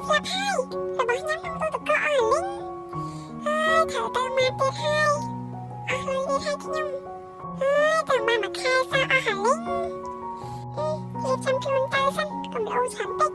ស្លាប់ហើយរបស់ខ្ញុំក្នុងទូទឹកកកអស់លីងហើយត្រូវទៅមកទៀតហើយអស់លុយទៀតហើយខ្ញុំហើយតាមមកមួយខែសោះអស់ហើយលីងរៀបចំខ្លួនទៅសិនកុំលោច្រើនតិច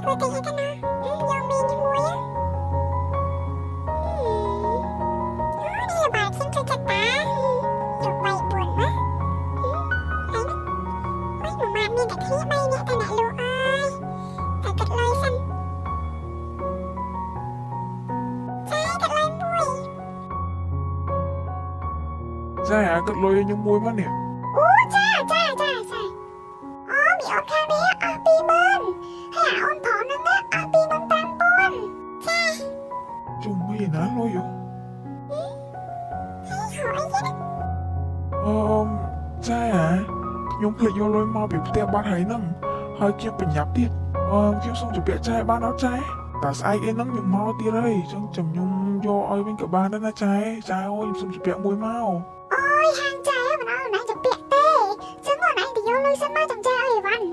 គួរតិចហ្នឹងណាយកមីជាមួយនេះបាទខ្ញុំជួយចាត់តាយក3 4ណាហើយមួយម៉ាត់មានតែគ្នា3នាក់តែអ្នកលក់អើយតែគិតលុយសិនចាគិតលុយមួយ ចាគិតលុយខ្ញុំមួយមកនេះ អូចាអូមីអូនខាងនេះអស់20,000ហើយអូនផងហ្នឹងអស់25,000ចា ជុំមិនណាលុយ ហើយអីទៀត ចាខ្ញុំភ្លេចយកលុយមកពីផ្ទះបាត់ហើយហ្នឹងហើយខ្ញុំប្រញាប់ទៀតខ្ញុំសូមជម្រាបចាបានអត់ចាតែស្អែកអីហ្នឹងខ្ញុំមកទៀតហើយចឹងខ្ញុំយកឲ្យវិញក៏បានដែរណាចាអូខ្ញុំសូមជម្រាបមួយមក អូយហាងចាមិនអើណៃទៅពាក់ទេចឹងអូនឯងទៅយកលុយសិនមកចាំចាឲ្យអីវ៉ាន់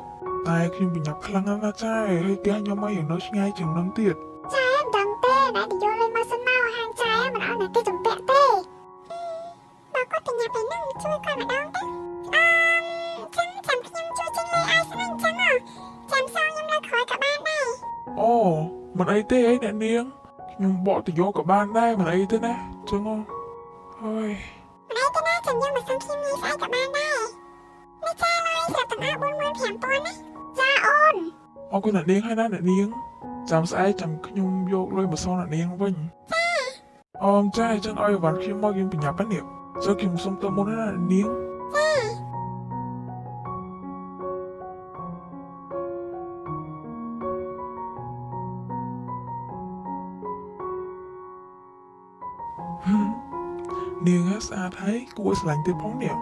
តែខ្ញុំប្រញាប់ខ្លាំងណាស់ណាចាហើយផ្ទះខ្ញុំមកយ៉ាងនៅឆ្ងាយជាងហ្នឹងទៀត ចាមិនដឹងទេណៃទៅយកលុយមកសិនមកហាងចាមិនអើណៃគេចាំពាក់ទេមកគាត់ទៅញ៉ាំពេលហ្នឹងជួយគាត់ម្ដងទៅចឹងចាំខ្ញុំជួយចេញលុយឲ្យស្នឹងចឹងចាំសងខ្ញុំនៅក្រោយក៏បានដែរ អូមិនអីទេអីអ្នកនាងខ្ញុំបកទៅយកក៏បានដែរមិនអីទេណាចឹងហើយ មិនអីទេណាចាំយកមកសងខ្ញុំនេះស្អែកក៏បានដែរនេះចាលុយស្រាប់ទាំងអស់45,000ណាចាអូន អរគុណអ្នកនាងហើយណាអ្នកនាងចាំស្អែកចាំខ្ញុំយកលុយមកសងអ្នកនាងវិញចាចឹងឲ្យវ៉ាន់ខ្ញុំមកយើងប្រញាប់ហ្នឹងចឹងខ្ញុំសុំទៅមុនណាអ្នកនាងនាងស្អាតហើយគួរស្រឡាញ់ទៀតផងនេះ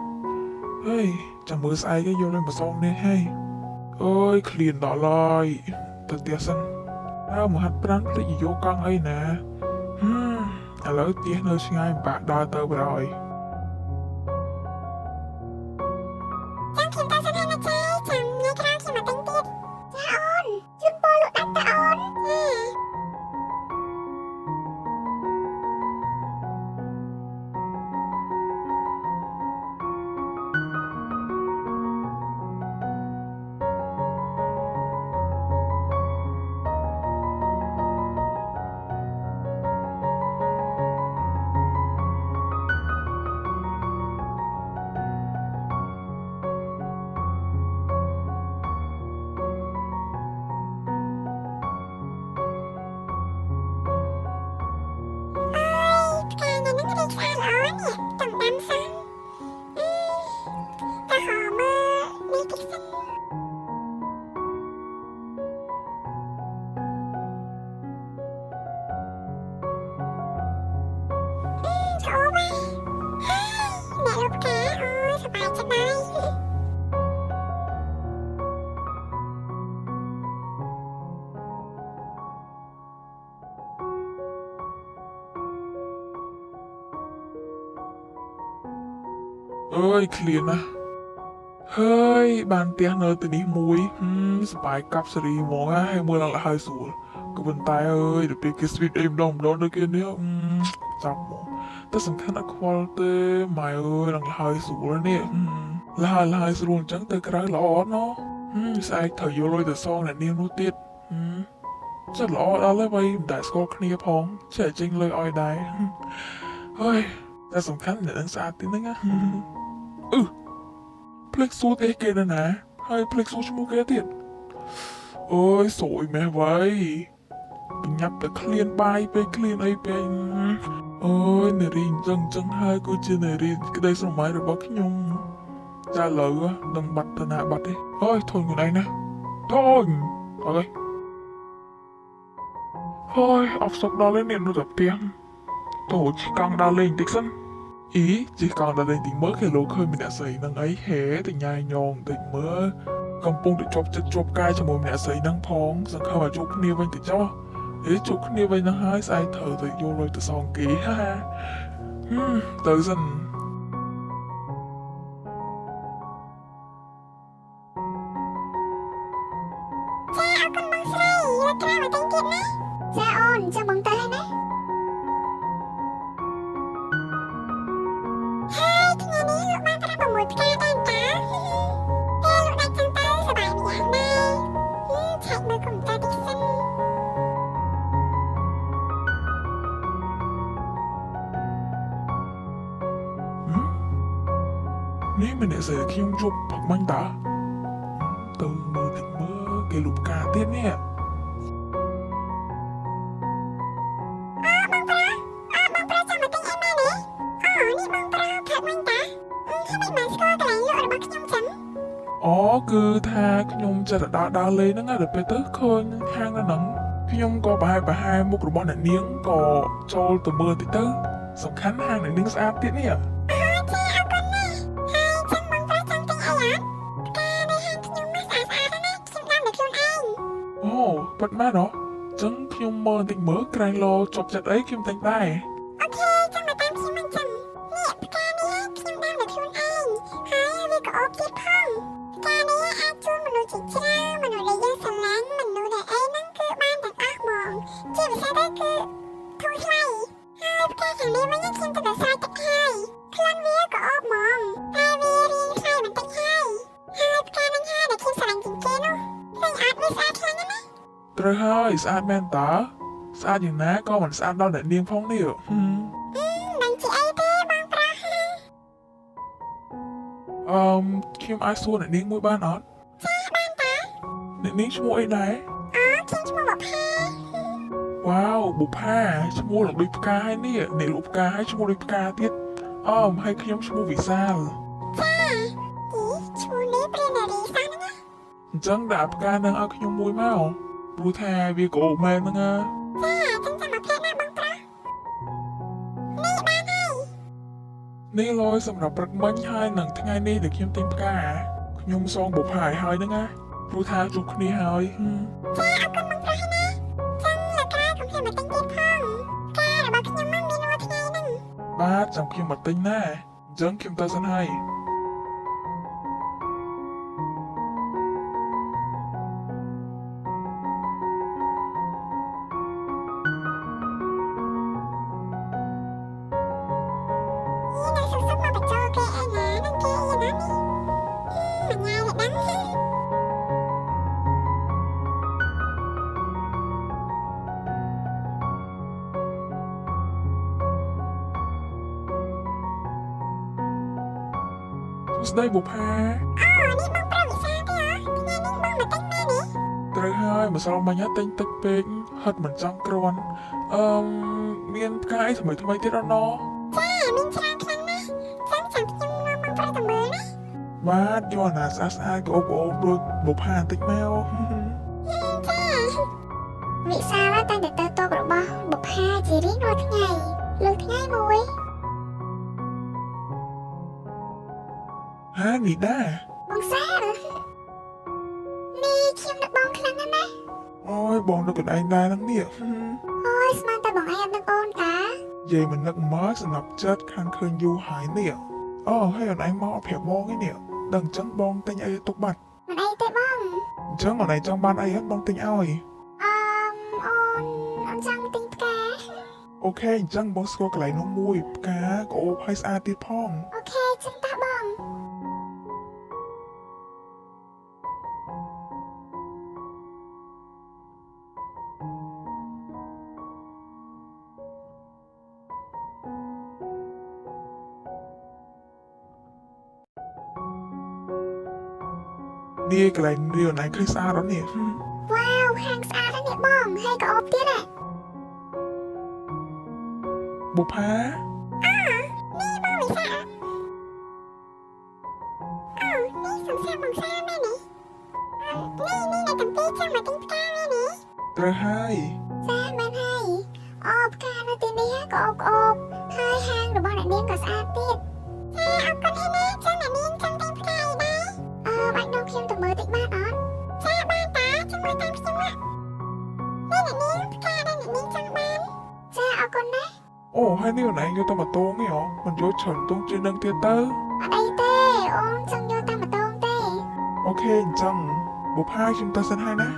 ហើយចាំមើលស្អែកយកលុយមកសងនាងហើយអើយឃ្លានដល់ហើយទៅផ្ទះសិនមកហាត់ប្រាំភ្លេចយកកង់អីណាឥឡូវផ្ទះនៅឆ្ងាយពិបាកដើរទៅបណ្ដោយ ចាំខ្ញុំទៅសិនហើយណាចាចាំញ៉ាំក្រៅខ្ញុំមកទិញទៀតចាអូនជូនពលលក់ដាច់តើអូនផ្កានៅនឹងរីកស្អាតល្អនេះតំដាំសិនតែហមមើលនេះតិចសិនចូលមកអ្នកលក់ផ្កាអូយសប្បាយចិត្តណាស់អើយឃ្លានណាស់ហើយបានផ្ទះនៅទីនេះមួយសប្បាយកាប់សេរីហ្មងហើយមើលឡើងហើយស្រួលក៏ប៉ុន្តែអើយដល់ពេលគេស្វីតអីម្ដងដូចគេនេះចាប់ហ្មងតែសំខាន់អត់ខ្វល់ទេម៉ែអើយឡើងហើយស្រួលនេះហើយស្រួលអញ្ចឹងទៅក្រៅល្អអត់ណស្អែកត្រូវយកលុយទៅសងអ្នកនាងនោះទៀតចិត្តល្អដល់ហើយបើមិនដែលស្គាល់គ្នាផងចេះចេញលុយឲ្យដែរហើយតែសំខាន់អ្នកនឹងស្អាតទីហ្នឹងណាភ្លេចសួរទេគេណាហើយភ្លេចសួរឈ្មោះគេទៀតអូយសួយម៉ែវ៉ៃបញ្ញាប់តែឃ្លានបាយពេកឃ្លានអីពេក ôi nè đi chân hai cô chưa nè đi cái đây sao mày rồi bó cái nhung ra lời quá đừng bật thần hạ bật đi thôi thôi người này nè thôi ok thôi ọc sọc đo lên nền nó dập tiếng tổ chỉ càng đa lên tích sân ý chỉ càng đa lên thì mới cái lô khơi mình đã xây nâng ấy hé thì nhai nhòn thì mới cầm bông để chụp cai cho mồi mình đã xây nâng phong rằng khơi mà chụp nia bên thì cho ý chụp nia bên nâng hai sai thở thì vô rồi từ sòng kỹ ha ha tới dần Cha con băng say là cái mà tên kiệt nè. Cha ôn cho băng tay nè. Hai cái nhà này lúc mang ta bằng một cái tên cá. Ê lúc này chân tay sờ bài bị dạng này. Chạy mà cùng ta đi xin. nếu mình đã xây khi ông chụp hoặc manh ta từ mơ thịnh mơ cái lục cà tiết nè Băng pra cho mà tên em nè. Nè băng pra thật manh ta. Thế mình mà score cái này lựa được băng nhung chấm. อ๋อគឺថាខ្ញុំចិត្តដើរលេងហ្នឹងដល់ពេលទៅឃើញហាងនៅហ្នឹងខ្ញុំក៏ប្រហែលមុខរបស់អ្នកនាងក៏ចូលទៅមើលតិចទៅសំខាន់ហាងអ្នកនាងស្អាតទៀតនេះ Cha ao con nè. Hai chân băng pra chân tên ai ạ? Cái này hai nhung mắt xả xả đó nè. Kim đam được luôn anh. អូពិតមែនហ៎ចឹងខ្ញុំមើលបន្តិចមើលក្រែងលោចប់ចិត្តអីខ្ញុំតែងដែរ Ok,ចាំមកតាមខ្ញុំមិនចឹងនេះផ្កានេះខ្ញុំបានមកខ្លួនឯងហើយវាក៏អូបទៀតផងផ្កានេះអាចជួយមនុស្សជាច្រើនមនុស្សដែលយើងស្រឡាញ់មនុស្សដែលអីហ្នឹងគឺបានទាំងអស់ហ្មងជាភាសាទៅគឺធូរថ្លៃហើយផ្កាខាងនេះវិញខ្ញុំទៅដល់ស្រែទឹកហើយក្លិនវាក៏អូបហ្មងតែវារៀងថ្លៃបន្តិចហើយផ្កានឹងហើយដែលខ្ញុំស្រឡាញ់ជាងគេនោះឃើញអត់វាស្អាតខ្លាំងណាស់ណា ត្រូវហើយស្អាតមែនតើស្អាតយ៉ាងណាក៏មិនស្អាតដល់អ្នកនាងផងនេះ មិនជាអីទេបងប្រុស ខ្ញុំអាចសួរអ្នកនាងមួយបានអត់ ចាបានតា អ្នកនាងឈ្មោះអីដែរ ខ្ញុំឈ្មោះបផា វ៉ាវបុប្ផាឈ្មោះនឹងដូចផ្កាហើយនេះអ្នកលក់ផ្កាហើយឈ្មោះដូចផ្កាទៀតហើយខ្ញុំឈ្មោះវិសាល ចាឈ្មោះនេះព្រានារីសាហ្នឹងណា អញ្ចឹងដាក់ផ្កានឹងឲ្យខ្ញុំមួយមកព្រោះថាវាក៏អូមែនហ្នឹងចាចឹងចាំមកផ្ទះណាបងប្រុសនេះបានហើយ នេះលយសម្រាប់ព្រឹកមិញហើយនឹងថ្ងៃនេះដែលខ្ញុំទិញផ្កាខ្ញុំសងបុប្ផាឲ្យហើយហ្នឹងណាព្រោះថាជួបគ្នាហើយ ចាអរគុណបងប្រុសណាចឹងលោកក្រៅកុំភ្លេចមកទិញទៀតផងផ្ការបស់ខ្ញុំមិនមានរាល់ថ្ងៃហ្នឹង បាទចាំខ្ញុំមកទិញណាអញ្ចឹងខ្ញុំទៅសិនហើយ នេះនៅសុកមកបញ្ចូលគេឯណានឹងគេឯណានេះមិនញ៉ាយតែដឹងស្ដីបុប្ផា នេះបងប្រុសវិសាទេថ្ងៃនេះបងមកទិញមែនទេ ត្រូវហើយម្សិលមិញទិញទឹកពេកហិតមិនចង់គ្រាន់មានផ្កាអីថ្មីទៀតអត់ណ ចាមានច្រើនខ្លាំងណាស់ចឹងចាំខ្ញុំនាំបងប្រុសទៅមើលណា បាទយកអាណាស្អាតក៏អូបដូចបុប្ផាបន្តិចមក ចាវិសាលតែទៅតូបរបស់បុប្ផាជារៀងរាល់ថ្ងៃលើថ្ងៃមួយ ហានេះដែរ បងសាលនេះខ្ញុំនឹកបងខ្លាំងណាស់ណា អូយបងនឹកកន្លែងដែរហ្នឹងនេះ អូយស្មានតែបងឯងអត់នឹកអូនតា យាយមិននឹកមកសម្រាប់ចិត្តខាងឃើញយូរហើយនេះហើយអូនឯងមកប្រាប់បងឯនេះដឹងអញ្ចឹងបងទិញអីទុកបាត់ មិនអីទេបង អញ្ចឹងអូនឯងចង់បានអីហ្នឹងបងទិញឲ្យ អូនចង់ទិញផ្កា អូខេអញ្ចឹងបងស្គាល់កន្លែងនោះមួយផ្កាក៏អូបឲ្យស្អាតទៀតផង អូខេចឹងតាបង នេះកន្លែងនេះអូនឯងឃើញស្អាតអត់នេះ វ៉ាវហាងស្អាតណាស់នេះបងហើយក៏អូបទៀតហ៎ บุพา นี่บอวิสานี่สงสารบองซ่าแม่นี่นี่ในตัมปีจังมาติ้งพกาแม่นี่ เตรให้ ซ่าบ้านให้อบกาโนติเนียก็อบให้ห้างหรือบอลเนียงก็สะอาดติดเอาคนให้แน่จังเนียงจังติ้งพกาอีได้บัดน้องพิมพ์ตัวมือติดบ้านออนซ่าบ้านตาจังมือตามพิมพ์อ่ะนี่เนียงพกาได้เนียงจังบ้านซ่าเอาคนนะ โอ้ให้นี่วันไหนโยตมาโตงงี้หรอมันโยเฉินตรงจีนังเตียเตอร์ ở đây tê ôn chân vô ta mà tôn tê โอเคจังบุพาชิมตาเซนให้นะ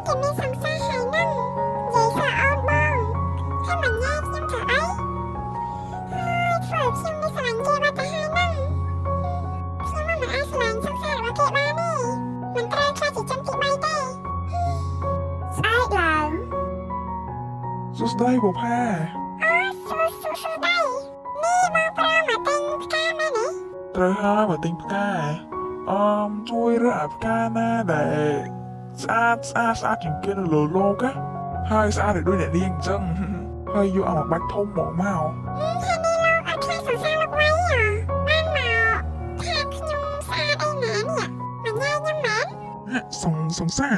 kìa mi sẵn xa hài năng vậy sao ôn bông hay mà nhai nhưng thở ấy phở phim mi sẵn chê ba ta hai năng phim mà ai sẵn sẵn xa là kệ ba đi mình tra tra chỉ chân thị bay tê sai lần สุดได้บุพา su su su đây mi mong pra mà tinh ca mẹ nè เตรให้มาติงพกาช่วยเรื่องพกาหน้าแดดสะอาดจริงเกินเลยโลกะให้สะอาดด้วยเนี่ยเลี้ยงจังให้โยเอามาบัดทมหมอเมา hay đi lâu ở khai sẵn xa lúc mấy à ban màu thang nhung xa đây nè nè mà nhai nhâm mến สงซ่า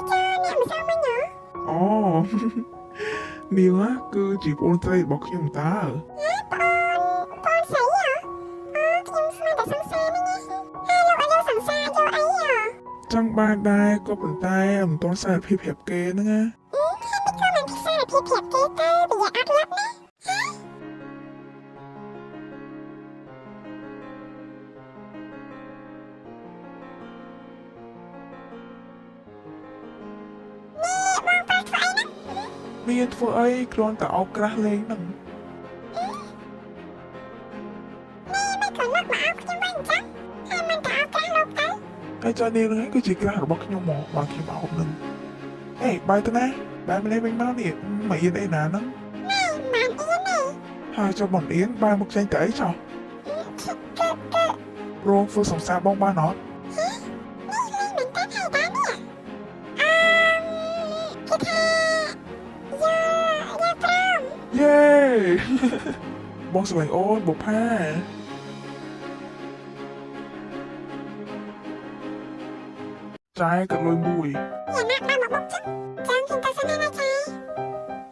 cho nè mà sao mới nhớ อ๋อ นี่วะคือจีบโอนใจบอกยมตา con sấy à kim sao đã sẵn xa mới nhé hai lâu ở đâu sẵn xa vô ấy à จังบ้านได้ก็เป็นตายต้นสายเพียบเกนะไง hai mấy con mình thích xa là thiệt thiệt kê tơ bây giờ áp lắm nè nè bông bạc phải nè เมียนเฟอไอ้กรอนแต่เอากระเลงนั่ง nè mấy con lắc mà áp kim quanh chắc hai mình cả áp cái lục tới ไอ้จานี่เลยก็จีกระหรือบอกยมหมอมาขี้มาหกหนึ่งเอ้ยบายตัวนะบายไม่ได้เป็นเมาเนี่ยไม่ยินไอ้หนานั่ง nè màn yên nè หาจะบ่อนเอี้ยนบายมุกใจแต่ไอ้จอ thích cơ cơ โรงฟูสงสารบ้องบ้านนอต nè lên mình tắt hay ta nè cái tha vô vô prom เย้ บ้องสวยโอนบุพาใจกับลอยมุย อย่านักมาบอกจังจังกินตาสนานะใจ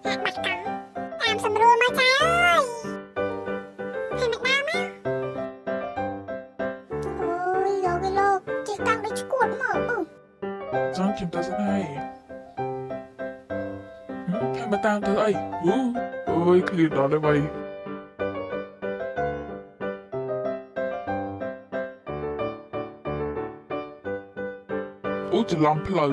หักบัดกังตามสำรวมมาใจเอ้ยให้มันน้ำมั้ยโอ้ยโลกโลกจิตตังได้ชกวดหมอ จังชิมตาสันให้ให้มาตามเธอไอ้เอ้ยคลีนนอนได้ไหมจะลำเพลอ